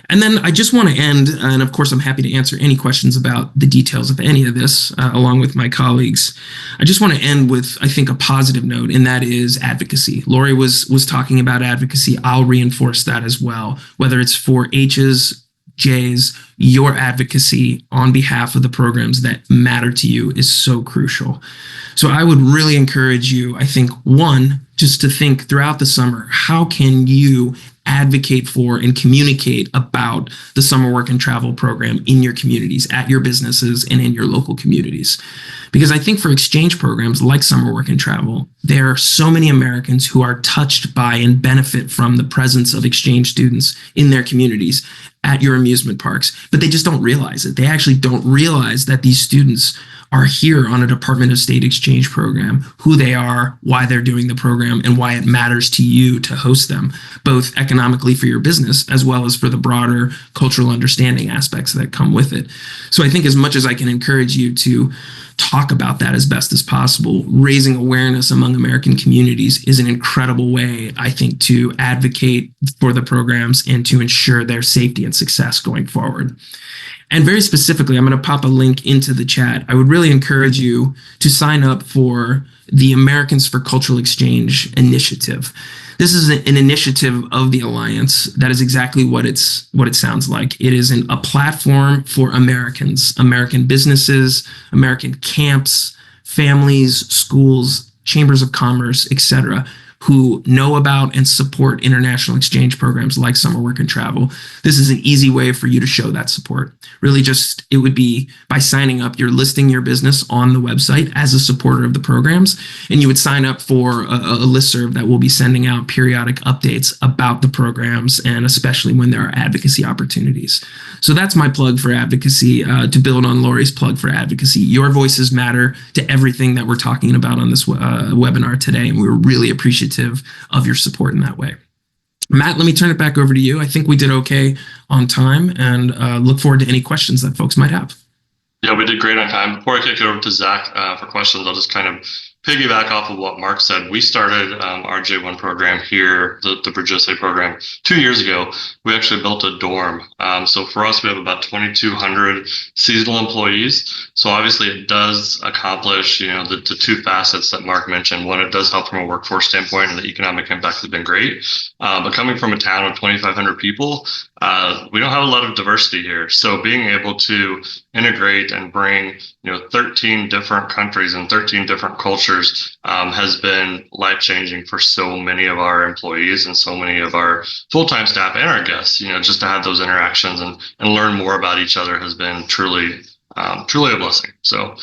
And then I just want to end, and of course, I'm happy to answer any questions about the details of any of this, along with my colleagues. I just want to end with, I think, a positive note, and that is advocacy. Lori was talking about advocacy. I'll reinforce that as well, whether it's for H's, J's, your advocacy on behalf of the programs that matter to you is so crucial. So I would really encourage you, I think, one, just to think throughout the summer, how can you advocate for and communicate about the summer work and travel program in your communities, at your businesses, and in your local communities? Because I think for exchange programs like summer work and travel, there are so many Americans who are touched by and benefit from the presence of exchange students in their communities at your amusement parks, but they just don't realize it. They actually don't realize that these students are here on a Department of State exchange program, who they are, why they're doing the program, and why it matters to you to host them, both economically for your business as well as for the broader cultural understanding aspects that come with it. So I think as much as I can encourage you to talk about that as best as possible, raising awareness among American communities is an incredible way, I think, to advocate for the programs and to ensure their safety and success going forward. And very specifically, I'm going to pop a link into the chat. I would really encourage you to sign up for the Americans for Cultural Exchange initiative. This is an initiative of the Alliance that is exactly what it sounds like. It is a platform for Americans, American businesses, American camps, families, schools, chambers of commerce, etc., who know about and support international exchange programs like summer work and travel. This is an easy way for you to show that support. Really just, it would be by signing up, you're listing your business on the website as a supporter of the programs, and you would sign up for a listserv that will be sending out periodic updates about the programs, and especially when there are advocacy opportunities. So that's my plug for advocacy, to build on Lori's plug for advocacy. Your voices matter to everything that we're talking about on this webinar today, and we're really appreciative of your support in that way. Matt, let me turn it back over to you. I think we did okay on time, and look forward to any questions that folks might have. Yeah, we did great on time. Before I kick it over to Zach for questions, I'll just kind of piggyback off of what Mark said. We started our J1 program here, the Bridge program, 2 years ago. We actually built a dorm. So for us, we have about 2,200 seasonal employees. So obviously it does accomplish, the two facets that Mark mentioned. One, it does help from a workforce standpoint, and the economic impact has been great. But coming from a town of 2,500 people, we don't have a lot of diversity here. So being able to integrate and bring 13 different countries and 13 different cultures has been life-changing for so many of our employees and so many of our full-time staff and our guests. Just to have those interactions and learn more about each other has been truly a blessing. So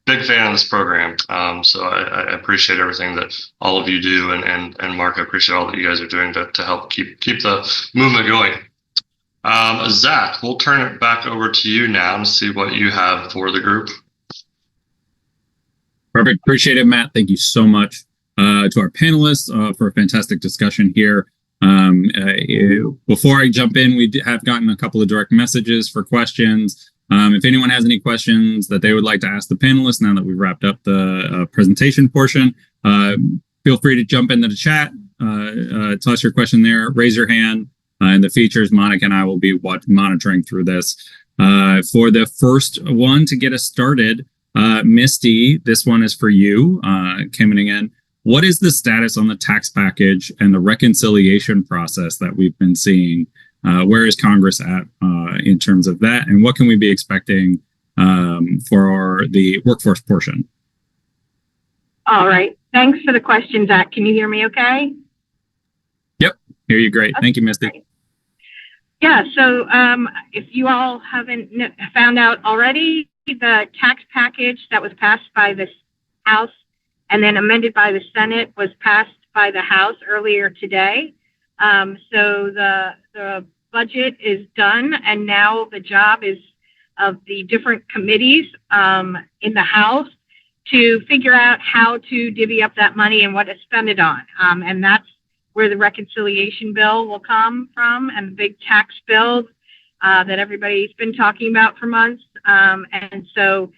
big fan of this program. So I appreciate everything that all of you do, and Mark, I appreciate all that you guys are doing to help keep the movement going. Zach, we'll turn it back over to you now and see what you have for the group. Perfect. Appreciate it, Matt. Thank you so much to our panelists for a fantastic discussion here. Before I jump in, we have gotten a couple of direct messages for questions. If anyone has any questions that they would like to ask the panelists now that we've wrapped up the presentation portion, feel free to jump into the chat, toss your question there, raise your hand. In the features, Monica and I will be monitoring through this. For the first one to get us started, Misty, this one is for you, coming in. What is the status on the tax package and the reconciliation process that we've been seeing? Where is Congress at in terms of that? And what can we be expecting for the workforce portion? All right. Thanks for the question, Zach. Can you hear me okay? Yep. Hear you great. Thank you, Misty. Great. Yeah, so if you all haven't found out already, the tax package that was passed by the House and then amended by the Senate was passed by the House earlier today. So the budget is done, and now the job is of the different committees in the House to figure out how to divvy up that money and what to spend it on. And that's where the reconciliation bill will come from, and the big tax bill that everybody's been talking about for months. And so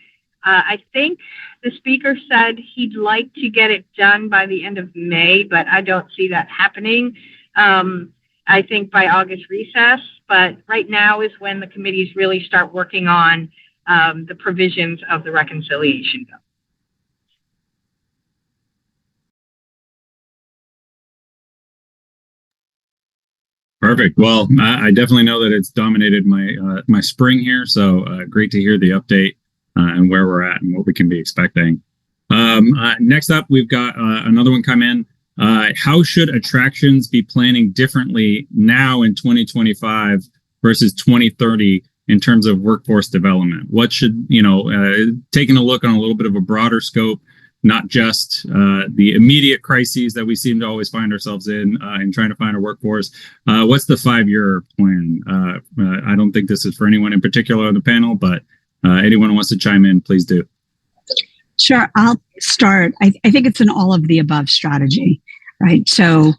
I think the speaker said he'd like to get it done by the end of May, but I don't see that happening. I think, by August recess. But right now is when the committees really start working on the provisions of the reconciliation bill. Perfect. Well, I definitely know that it's dominated my spring here, so great to hear the update and where we're at and what we can be expecting. Next up, we've got another one come in. How should attractions be planning differently now in 2025 versus 2030 in terms of workforce development? What should, taking a look on a little bit of a broader scope, not just the immediate crises that we seem to always find ourselves in trying to find a workforce. What's the 5-year plan? I don't think this is for anyone in particular on the panel, but anyone who wants to chime in, please do. Sure, I'll start. I think it's an all of the above strategy, right? So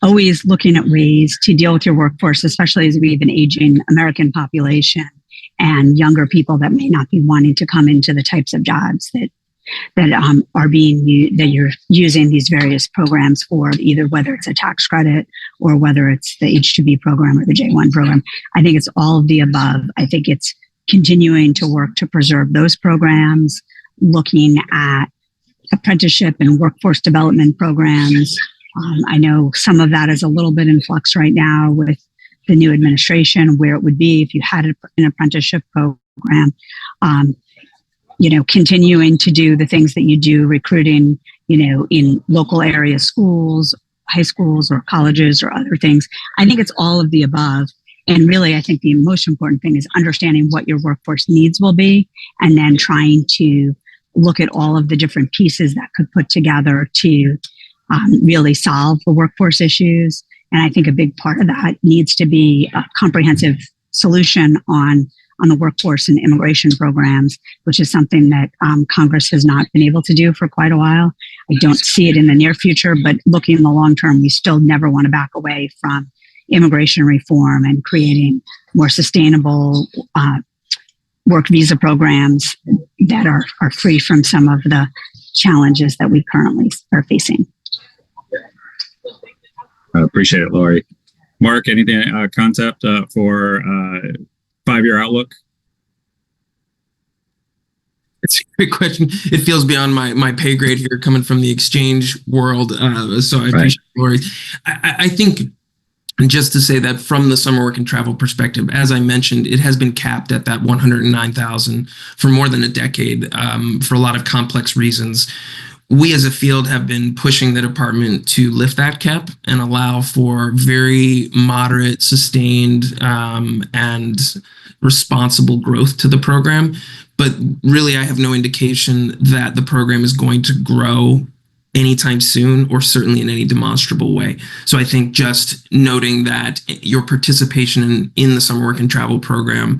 always looking at ways to deal with your workforce, especially as we have an aging American population and younger people that may not be wanting to come into the types of jobs that are being used, that you're using these various programs for, either whether it's a tax credit or whether it's the H-2B program or the J-1 program. I think it's all of the above. I think it's continuing to work to preserve those programs, looking at apprenticeship and workforce development programs. I know some of that is a little bit in flux right now with the new administration, where it would be if you had an apprenticeship program. Continuing to do the things that you do, recruiting, in local area schools, high schools or colleges or other things. I think it's all of the above. And really, I think the most important thing is understanding what your workforce needs will be, and then trying to look at all of the different pieces that could put together to really solve the workforce issues. And I think a big part of that needs to be a comprehensive solution on the workforce and immigration programs, which is something that Congress has not been able to do for quite a while. I don't see it in the near future, but looking in the long term, we still never want to back away from immigration reform and creating more sustainable work visa programs that are free from some of the challenges that we currently are facing. I appreciate it, Lori. Mark, anything concept for 5-year outlook? It's a great question. It feels beyond my pay grade here, coming from the exchange world. So I appreciate it, Lori. I think, just to say that from the summer work and travel perspective, as I mentioned, it has been capped at that 109,000 for more than a decade for a lot of complex reasons. We as a field have been pushing the department to lift that cap and allow for very moderate, sustained, and responsible growth to the program. But really, I have no indication that the program is going to grow anytime soon, or certainly in any demonstrable way. So I think just noting that your participation in the summer work and travel program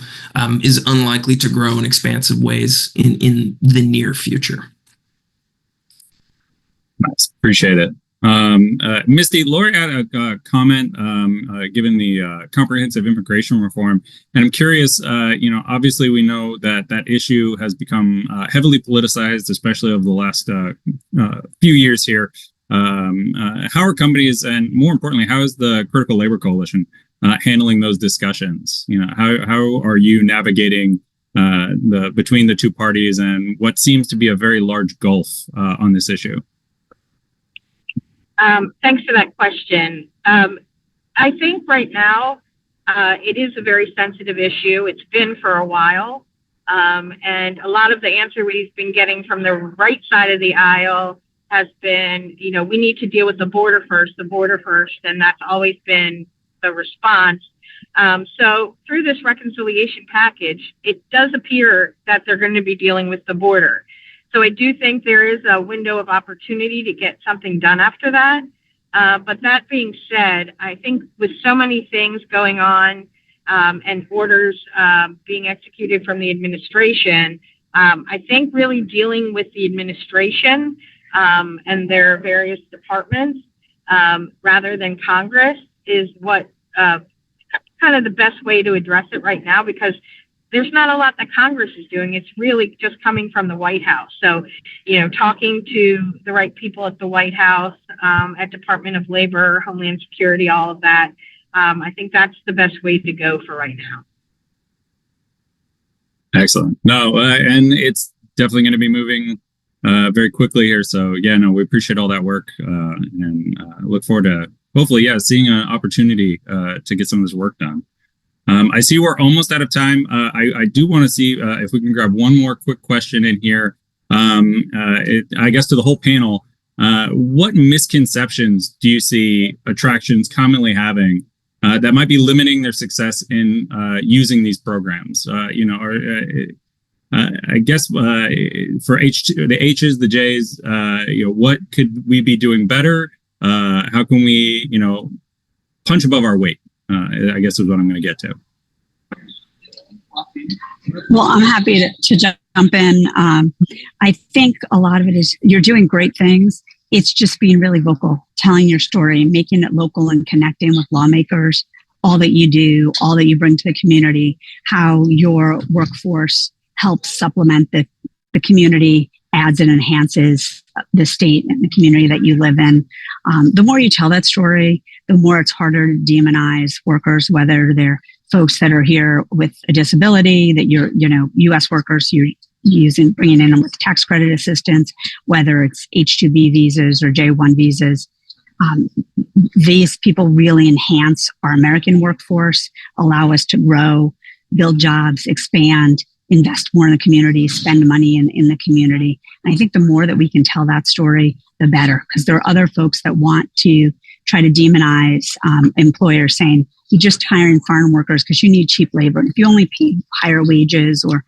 is unlikely to grow in expansive ways in the near future. Nice. Appreciate it. Misty, Lori had a comment given the comprehensive immigration reform. And I'm curious, obviously we know that issue has become heavily politicized, especially over the last few years here. How are companies, and more importantly, how is the Critical Labor Coalition handling those discussions? How are you navigating between the two parties and what seems to be a very large gulf on this issue? Thanks for that question. I think right now it is a very sensitive issue. It's been for a while. And a lot of the answer we've been getting from the right side of the aisle has been, we need to deal with the border first. And that's always been the response. So through this reconciliation package, it does appear that they're going to be dealing with the border. So I do think there is a window of opportunity to get something done after that. But that being said, I think with so many things going on and orders being executed from the administration, I think really dealing with the administration and their various departments rather than Congress is what kind of the best way to address it right now, because there's not a lot that Congress is doing. It's really just coming from the White House. So, talking to the right people at the White House, at Department of Labor, Homeland Security, all of that. I think that's the best way to go for right now. Excellent. No, and it's definitely going to be moving very quickly here. So yeah, no, we appreciate all that work and look forward to hopefully, seeing an opportunity to get some of this work done. I see we're almost out of time. I do want to see if we can grab one more quick question in here. I guess to the whole panel, what misconceptions do you see attractions commonly having that might be limiting their success in using these programs? I guess for the H's, the J's, what could we be doing better? How can we, punch above our weight? I guess is what I'm going to get to. Well, I'm happy to jump in. I think a lot of it is you're doing great things. It's just being really vocal, telling your story, making it local and connecting with lawmakers, all that you do, all that you bring to the community, how your workforce helps supplement the community, adds and enhances the state and the community that you live in. The more you tell that story, the more it's harder to demonize workers, whether they're folks that are here with a disability, that you're, U.S. workers you're bringing in them with tax credit assistance, whether it's H-2B visas or J-1 visas. These people really enhance our American workforce, allow us to grow, build jobs, expand, invest more in the community, spend money in the community. And I think the more that we can tell that story, the better, because there are other folks that want to try to demonize employers, saying, you're just hiring foreign workers because you need cheap labor. And if you only paid higher wages or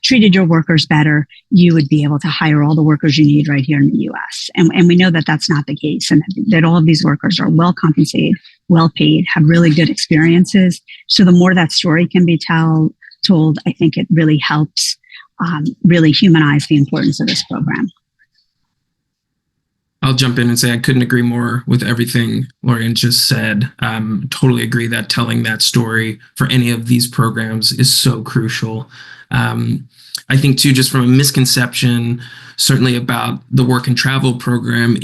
treated your workers better, you would be able to hire all the workers you need right here in the U.S. And we know that that's not the case, and that all of these workers are well compensated, well paid, have really good experiences. So the more that story can be told, I think it really helps really humanize the importance of this program. I'll jump in and say I couldn't agree more with everything Lorian just said. Totally agree that telling that story for any of these programs is so crucial. I think too, just from a misconception, certainly about the work and travel program,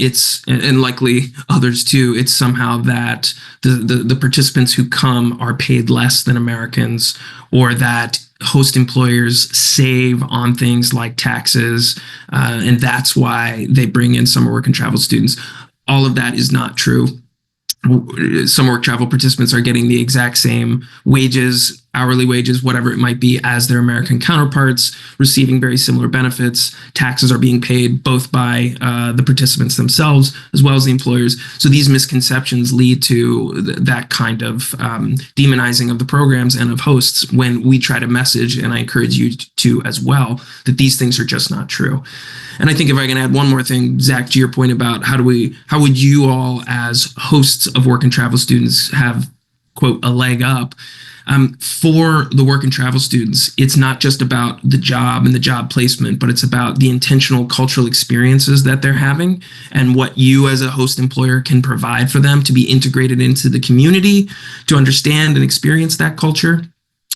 and likely others too, it's somehow that the participants who come are paid less than Americans, or that host employers save on things like taxes, and that's why they bring in summer work and travel students. All of that is not true. Summer work travel participants are getting the exact same wages, hourly wages, whatever it might be, as their American counterparts, receiving very similar benefits. Taxes are being paid both by the participants themselves as well as the employers. So these misconceptions lead to that kind of demonizing of the programs and of hosts when we try to message, and I encourage you to as well, that these things are just not true. And I think if I can add one more thing, Zach, to your point about how would you all as hosts of work and travel students have, quote, a leg up? For the work and travel students, it's not just about the job and the job placement, but it's about the intentional cultural experiences that they're having and what you as a host employer can provide for them to be integrated into the community, to understand and experience that culture,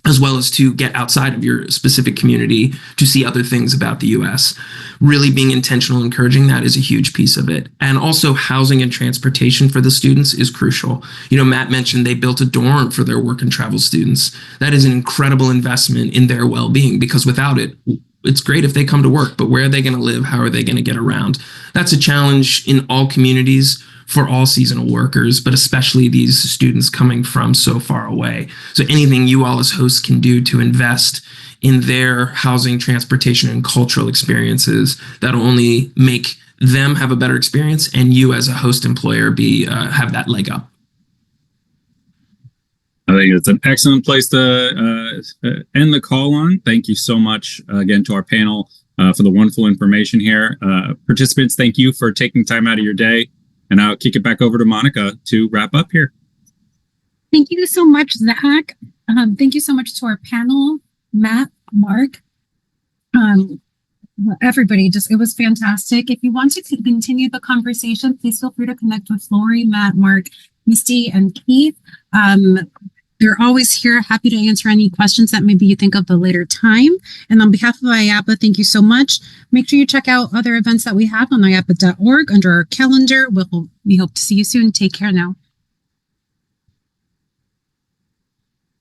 as well as to get outside of your specific community to see other things about the U.S. Really being intentional, encouraging that is a huge piece of it. And also housing and transportation for the students is crucial. Matt mentioned they built a dorm for their work and travel students. That is an incredible investment in their well-being, because without it, it's great if they come to work, but where are they going to live? How are they going to get around? That's a challenge in all communities for all seasonal workers, but especially these students coming from so far away. So anything you all as hosts can do to invest in their housing, transportation, and cultural experiences, that'll only make them have a better experience, and you as a host employer have that leg up. I think it's an excellent place to end the call on. Thank you so much again to our panel for the wonderful information here. Participants, thank you for taking time out of your day. And I'll kick it back over to Monica to wrap up here. Thank you so much, Zach. Thank you so much to our panel, Matt, Mark, everybody. It was fantastic. If you want to continue the conversation, please feel free to connect with Lori, Matt, Mark, Misty, and Keith. They're always here, happy to answer any questions that maybe you think of the later time. And on behalf of IAPA, thank you so much. Make sure you check out other events that we have on IAPA.org under our calendar. We hope to see you soon. Take care now.